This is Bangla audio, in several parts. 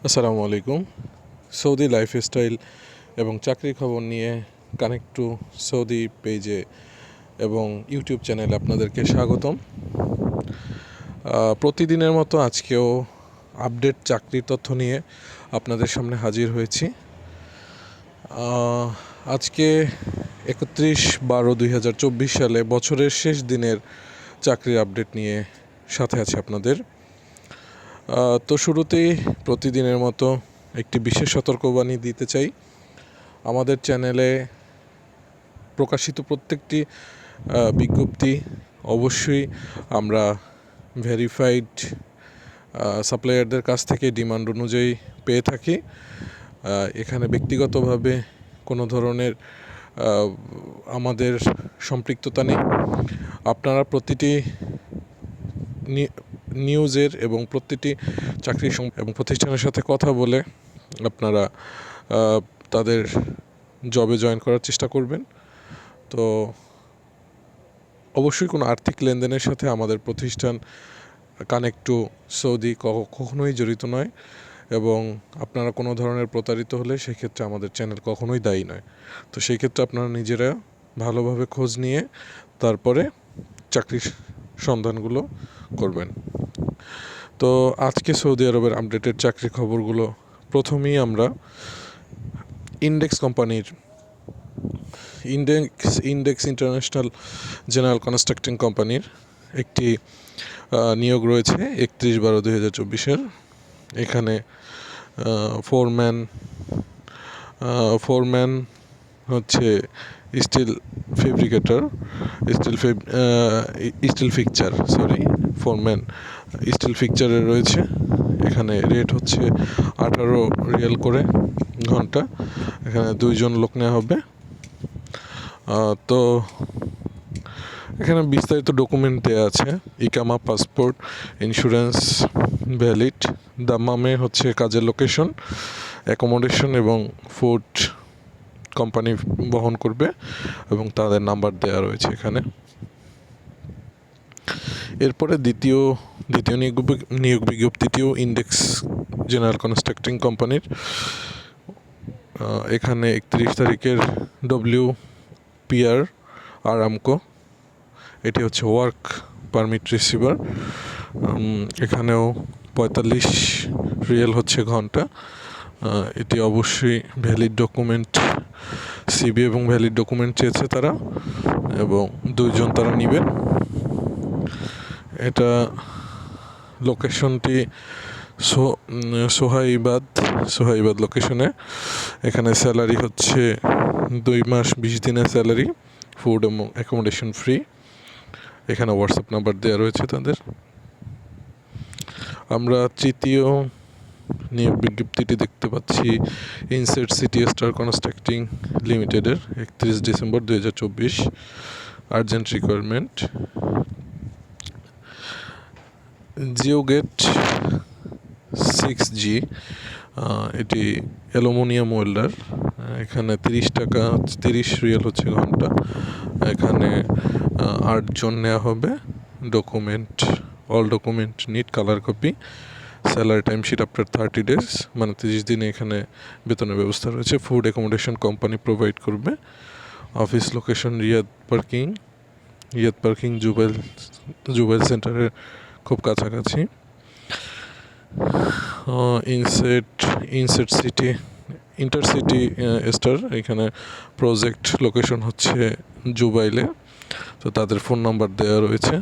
আসসালামু আলাইকুম। সৌদি লাইফস্টাইল এবং চাকরি খবর নিয়ে কানেক্ট টু সৌদি পেজে এবং ইউটিউব চ্যানেলে আপনাদেরকে স্বাগতম। প্রতিদিনের মতো আজকেও আপডেট চাকরির তথ্য নিয়ে আপনাদের সামনে হাজির হয়েছি। আজকে 31/12/2024 সালে বছরের শেষ দিনের চাকরির আপডেট নিয়ে সাথে আছে আপনাদের। তো শুরুতেই প্রতিদিনের মতো একটি বিশেষ সতর্কবাণী দিতে চাই। আমাদের চ্যানেলে প্রকাশিত প্রত্যেকটি বিজ্ঞপ্তি অবশ্যই আমরা ভেরিফাইড সাপ্লায়ারদের কাছ থেকে ডিমান্ড অনুযায়ী পেয়ে থাকি। এখানে ব্যক্তিগতভাবে কোনো ধরনের আমাদের সম্পৃক্ততা নেই। আপনারা প্রতিটি নিউজের এবং প্রতিটি চাকরি এবং প্রতিষ্ঠানের সাথে কথা বলে আপনারা তাদের জবে জয়েন করার চেষ্টা করবেন। তো অবশ্যই কোনো আর্থিক লেনদেনের সাথে আমাদের প্রতিষ্ঠান কানেক্ট টু সৌদি কখনোই জড়িত নয়, এবং আপনারা কোনো ধরনের প্রতারিত হলে সেক্ষেত্রে আমাদের চ্যানেল কখনোই দায়ী নয়। তো সেই ক্ষেত্রে আপনারা নিজেরা ভালোভাবে খোঁজ নিয়ে তারপরে চাকরির সন্ধানগুলো করবেন। তো আজকে সৌদি আরবের আপডেটেড চাকরি খবরগুলো প্রথমেই আমরা ইন্ডেক্স ইন্টারন্যাশনাল জেনারেল কনস্ট্রাক্টিং কোম্পানির একটি নিয়োগ রয়েছে 31/12/2024। এখানে ফোরম্যান হচ্ছে steel fabricator, steel fixture foreman steel ফিকচারে রয়েছে। এখানে রেট হচ্ছে 18 রিয়াল করে ঘন্টা। এখানে 2 জন লোক নেওয়া হবে। তো এখানে বিস্তারিত ডকুমেন্ট দেওয়া আছে। ইকামা, পাসপোর্ট, ইন্স্যুরেন্স ভ্যালিড। দাম্মামে হচ্ছে কাজের লোকেশন, অ্যাকোমোডেশন এবং ফুড কোম্পানি বহন করবে এবং তাদের নাম্বার দেওয়া রয়েছে এখানে। এরপরে দ্বিতীয় নিয়োগ বিজ্ঞপ্তিটিও ইন্ডেক্স জেনারেল কনস্ট্রাক্টিং কোম্পানির। এখানে 31 তারিখের WPR আরামকো, এটি হচ্ছে ওয়ার্ক পারমিট রিসিভার। এখানেও 45 রিয়াল হচ্ছে ঘন্টা। এটি অবশ্যই ভ্যালিড ডকুমেন্ট, সিবি এবং ভ্যালিড ডকুমেন্ট চেয়েছে তারা, এবং 2 জন তারা নেবেন। এটা লোকেশনটি সোহাইবাদ লোকেশনে। এখানে স্যালারি হচ্ছে 2 মাস 20 দিনের স্যালারি, ফুড এবং অ্যাকোমোডেশন ফ্রি। এখানে হোয়াটসঅ্যাপ নাম্বার দেওয়া রয়েছে তাদের। আমরা তৃতীয় নিয়োগ বিজ্ঞপ্তিটি দেখতে পাচ্ছি ইনসেট সিটি স্টার কনস্ট্রাক্টিং লিমিটেডের 31 ডিসেম্বর 2024। আর্জেন্ট রিকোয়ারমেন্ট জিওগেট 6G, এটি অ্যালুমিনিয়াম ওয়েল্ডার। এখানে 30 রিয়াল হচ্ছে ঘন্টা। এখানে 8 জন নেওয়া হবে। All document need colour copy. Salary time sheet after 30 days, মানে 30 দিনে এখানে বেতনের ব্যবস্থা রয়েছে। ফুড অ্যাকোমোডেশন কোম্পানি প্রোভাইড করবে। Office location Riyadh parking Jubail সেন্টারের খুব কাছাকাছি। ইন্টারসিটি স্টার, এখানে প্রজেক্ট লোকেশন হচ্ছে জুবাইলে। তো তাদের ফোন নাম্বার দেওয়া রয়েছে।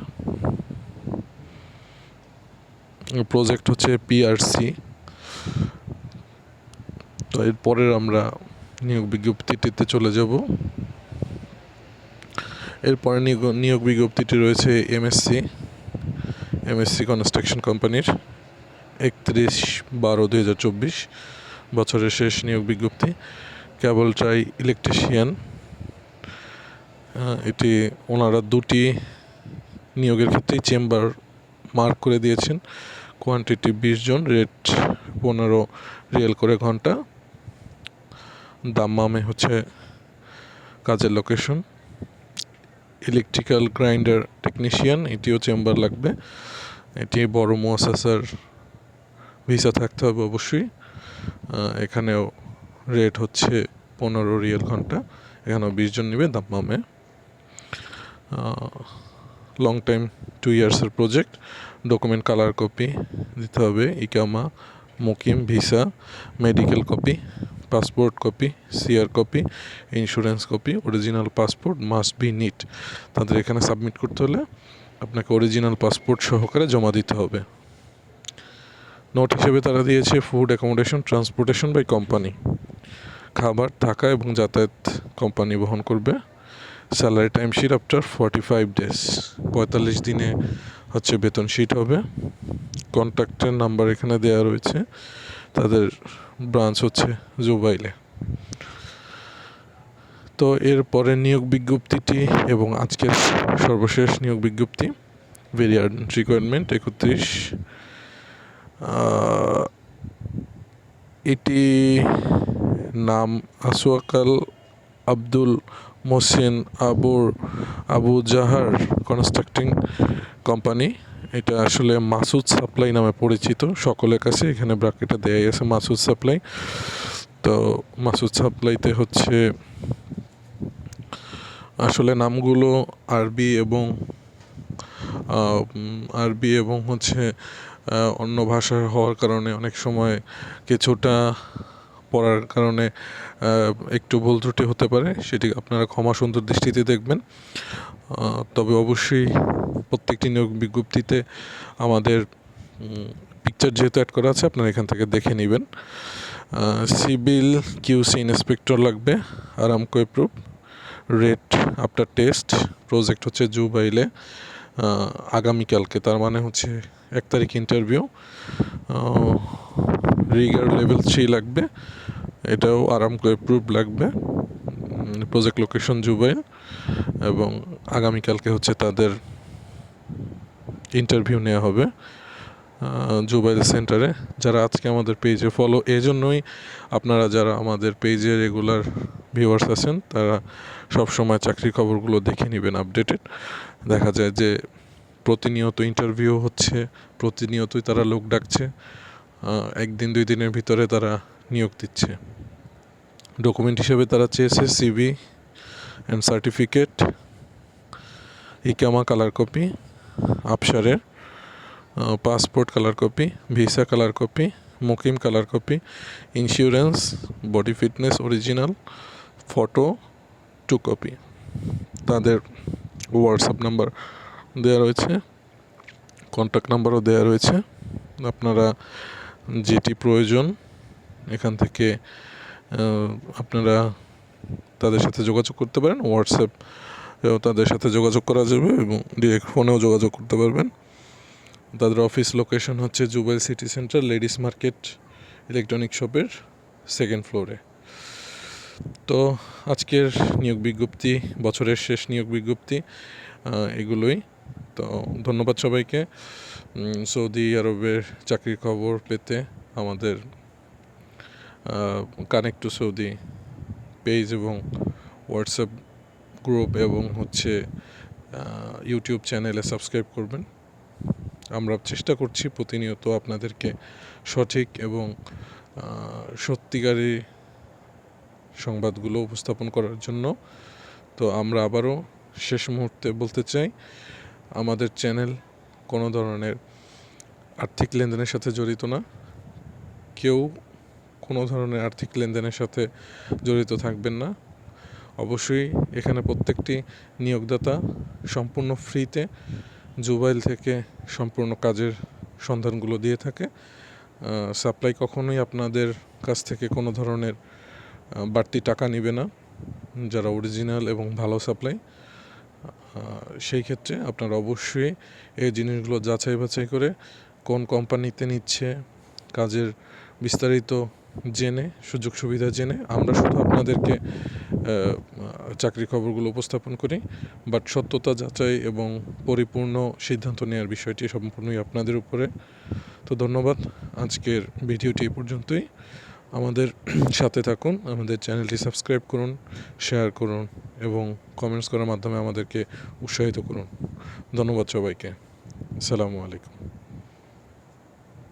প্রজেক্ট হচ্ছে PRC। তো এরপরের আমরা নিয়োগ বিজ্ঞপ্তিটিতে চলে যাব। এরপরে নিয়োগ বিজ্ঞপ্তিটি রয়েছে MSC কনস্ট্রাকশন কোম্পানির 31/12/2024, বছরের শেষ নিয়োগ বিজ্ঞপ্তি। কেবল ট্রাই ইলেকট্রিশিয়ান, এটি ওনারা 2টি নিয়োগের ক্ষেত্রেই চেম্বার মার্ক করে দিয়েছেন। কোয়ান্টিটি 20 জন, রেট 15 রিয়াল করে ঘন্টা। দাম্মামে হচ্ছে কাজের লোকেশন। ইলেকট্রিক্যাল গ্রাইন্ডার টেকনিশিয়ান, এটিও চেম্বার লাগবে। এটি বড় মুয়াসাসার ভিসা থাকতে হবে অবশ্যই। এখানেও রেট হচ্ছে 15 রিয়াল ঘন্টা, এখানেও 20 জন নেবে দাম্মামে। লং টাইম 2 ইয়ার্সের প্রজেক্ট। ডকুমেন্ট কালার কপি দিতে হবে, ইকামা, মুকিম, visa, medical copy, passport copy, CR copy, insurance copy, original passport must be neat. তাদের এখানে সাবমিট করতে হলে আপনাকে অরিজিনাল পাসপোর্ট সহকারে জমা দিতে হবে। নোট হিসেবে তারা দিয়েছে food, accommodation, transportation by company. খাবার, থাকা এবং যাতায়াত কোম্পানি বহন করবে। Salary time sheet after 45 days, 45 দিনে হচ্ছে বেতন শিট হবে। কন্ট্যাক্টের নাম্বার এখানে দেওয়া রয়েছে, তাদের ব্রাঞ্চ হচ্ছে জুবাইলে। তো এরপরে নিয়োগ বিজ্ঞপ্তিটি এবং আজকের সর্বশেষ নিয়োগ বিজ্ঞপ্তি, ভেরি আর্জেন্ট রিকোয়ারমেন্ট 31। এটি নাম আসওয়াকাল আব্দুল মোহসিন আবু জাহার কনস্ট্রাক্টিং কোম্পানি। এটা আসলে মাসুদ সাপ্লাই নামে পরিচিত সকলের কাছে, এখানে ব্র্যাকেটে দেয়া আছে মাসুদ সাপ্লাই। তো মাসুদ সাপ্লাইতে হচ্ছে আসলে নামগুলো আরবি এবং হচ্ছে অন্য ভাষার হওয়ার কারণে অনেক সময় কিছুটা পড়ার কারণে একটু ভুল ত্রুটি হতে পারে, সেটি আপনারা ক্ষমা সুন্দর দৃষ্টিতে দেখবেন। তবে অবশ্যই প্রত্যেকটি নিয়োগ বিজ্ঞপ্তিতে আমাদের পিকচার যেহেতু অ্যাড করা আছে, আপনারা এখান থেকে দেখে নেবেন। সিভিল কিউসি ইন্সপেক্টর লাগবে, Aramco approve, rate after test. Project হচ্ছে জুবাইলে, আগামীকালকে, তার মানে হচ্ছে 1 তারিখ ইন্টারভিউ। রিগার লেভেল 3 লাগবে, এটাও আরামকো অ্যাপ্রুভ লাগবে। প্রজেক্ট লোকেশন জুবাইল, এবং আগামীকালকে হচ্ছে তাদের ইন্টারভিউ নেওয়া হবে জুবাইল সেন্টারে। যারা আজকে আমাদের পেজে ফলো, এই জন্যই আপনারা যারা আমাদের পেজে রেগুলার ভিউয়ার্স আছেন, তারা সবসময় চাকরি খবরগুলো দেখে নেবেন আপডেটেড। দেখা যায় যে প্রতিনিয়ত ইন্টারভিউ হচ্ছে, প্রতিনিয়তই তারা লোক ডাকছে, 1 দিন 2 দিনের ভিতরে তারা নিয়োগ দিচ্ছে। ডকুমেন্ট হিসেবে তারা চেয়েছে সিভি অ্যান্ড সার্টিফিকেট, ইকামা কালার কপি আফসারের, passport colour copy, visa colour copy, মুকিম colour copy, insurance, body fitness original, photo 2 copy. তাদের হোয়াটসঅ্যাপ নাম্বার দেওয়া রয়েছে, কন্ট্যাক্ট নাম্বারও দেওয়া রয়েছে। আপনারা যেটি প্রয়োজন এখান থেকে আপনারা তাদের সাথে যোগাযোগ করতে পারেন। হোয়াটসঅ্যাপ তাদের সাথে যোগাযোগ করা যাবে এবং ডিরেক্ট ফোনেও যোগাযোগ করতে পারবেন। তাদের অফিস লোকেশন হচ্ছে Jubail city centre, ladies market electronic শপের 2nd ফ্লোরে। তো আজকের নিয়োগ বিজ্ঞপ্তি, বছরের শেষ নিয়োগ বিজ্ঞপ্তি এগুলোই। তো ধন্যবাদ সবাইকে। সৌদি আরবের চাকরির খবর পেতে আমাদের কানেক্ট টু সৌদি পেজ এবং হোয়াটসঅ্যাপ গ্রুপ এবং হচ্ছে ইউটিউব চ্যানেলে সাবস্ক্রাইব করবেন। আমরা চেষ্টা করছি প্রতিনিয়ত আপনাদেরকে সঠিক এবং সত্যিকারী সংবাদগুলো উপস্থাপন করার জন্য। তো আমরা আবারও শেষ মুহূর্তে বলতে চাই, আমাদের চ্যানেল কোনো ধরনের আর্থিক লেনদেনের সাথে জড়িত না। কেউ কোনো ধরনের আর্থিক লেনদেনের সাথে জড়িত থাকবেন না। অবশ্যই এখানে প্রত্যেকটি নিয়োগদাতা সম্পূর্ণ ফ্রিতে জুবাইল থেকে সম্পূর্ণ কাজের সন্ধানগুলো দিয়ে থাকে। সাপ্লাই কখনোই আপনাদের কাছ থেকে কোনো ধরনের বাড়তি টাকা নেবে না, যারা অরিজিনাল এবং ভালো সাপ্লাই। সেই ক্ষেত্রে আপনারা অবশ্যই এই জিনিসগুলো যাচাই বাছাই করে কোন কোম্পানিতে নিচ্ছে, কাজের বিস্তারিত জেনে, সুযোগ সুবিধা জেনে, আমরা শুধু আপনাদেরকে চাকরি খবরগুলো উপস্থাপন করি, বাট সত্যতা যাচাই এবং পরিপূর্ণ সিদ্ধান্ত নেওয়ার বিষয়টি সম্পূর্ণই আপনাদের উপরে। তো ধন্যবাদ, আজকের ভিডিওটি এই পর্যন্তই। আমাদের সাথে থাকুন, আমাদের চ্যানেলটি সাবস্ক্রাইব করুন, শেয়ার করুন এবং কমেন্টস করার মাধ্যমে আমাদেরকে উৎসাহিত করুন। ধন্যবাদ সবাইকে। আসসালামু আলাইকুম।